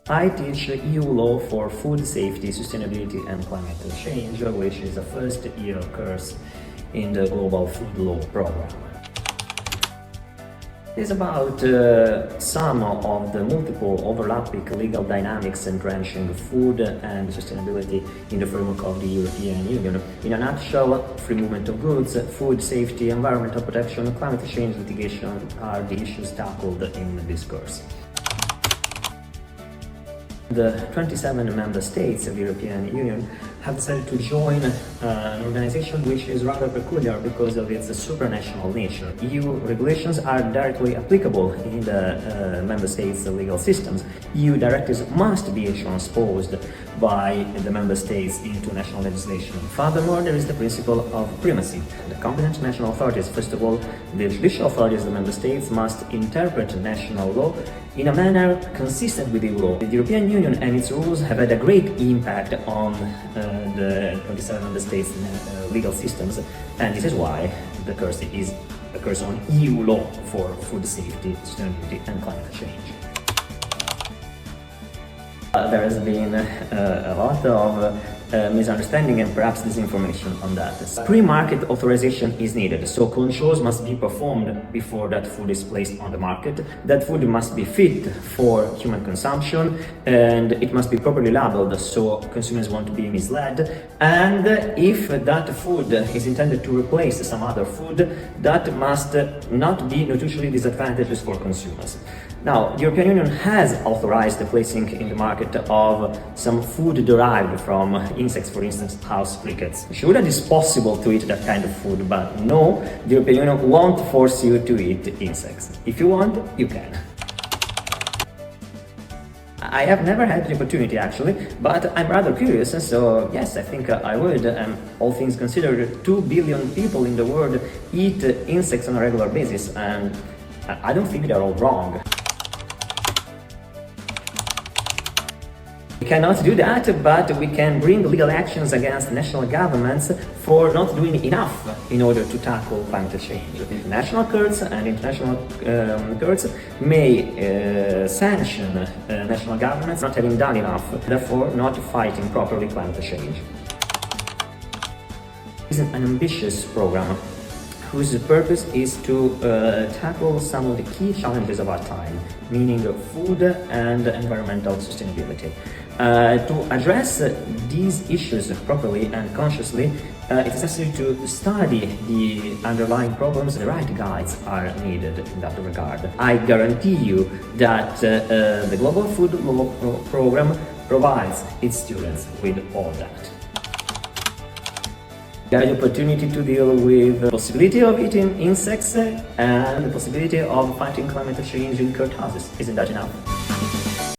I teach EU law for food safety, sustainability and climate change, which is a first-year course in the Global Food Law program. It's about some of the multiple overlapping legal dynamics entrenching food and sustainability in the framework of the European Union. In a nutshell, free movement of goods, food safety, environmental protection, climate change litigation are the issues tackled in this course. The 27 member states of the European Union have decided to join an organization which is rather peculiar because of its supranational nature. EU regulations are directly applicable in the member states' legal systems. EU directives must be transposed by the member states into national legislation. Furthermore, there is the principle of primacy. The competent national authorities, first of all, the judicial authorities of the member states, must interpret national law in a manner consistent with EU law. The European Union and its rules have had a great impact on the 27 member states' legal systems, and this is why the course is a course on EU law for food safety, sustainability and climate change. There has been a lot of misunderstanding and perhaps disinformation on that. Pre-market authorization is needed, so controls must be performed before that food is placed on the market. That food must be fit for human consumption and it must be properly labeled so consumers won't be misled. And if that food is intended to replace some other food, that must not be nutritionally disadvantageous for consumers. Now, the European Union has authorized the placing in the market of some food derived from insects, for instance, house crickets. Sure, that it's possible to eat that kind of food, but no, the European Union won't force you to eat insects. If you want, you can. I have never had the opportunity actually, but I'm rather curious, so yes, I think I would. And all things considered, 2 billion people in the world eat insects on a regular basis, and I don't think they're all wrong. We cannot do that, but we can bring legal actions against national governments for not doing enough in order to tackle climate change. National courts and international courts may sanction national governments not having done enough, therefore not fighting properly climate change. It's an ambitious program whose purpose is to tackle some of the key challenges of our time, meaning food and environmental sustainability. To address these issues properly and consciously, it is necessary to study the underlying problems. The right guides are needed in that regard. I guarantee you that the Global Food Law program provides its students with all that. You have the opportunity to deal with the possibility of eating insects and the possibility of fighting climate change in courthouses. Isn't that enough?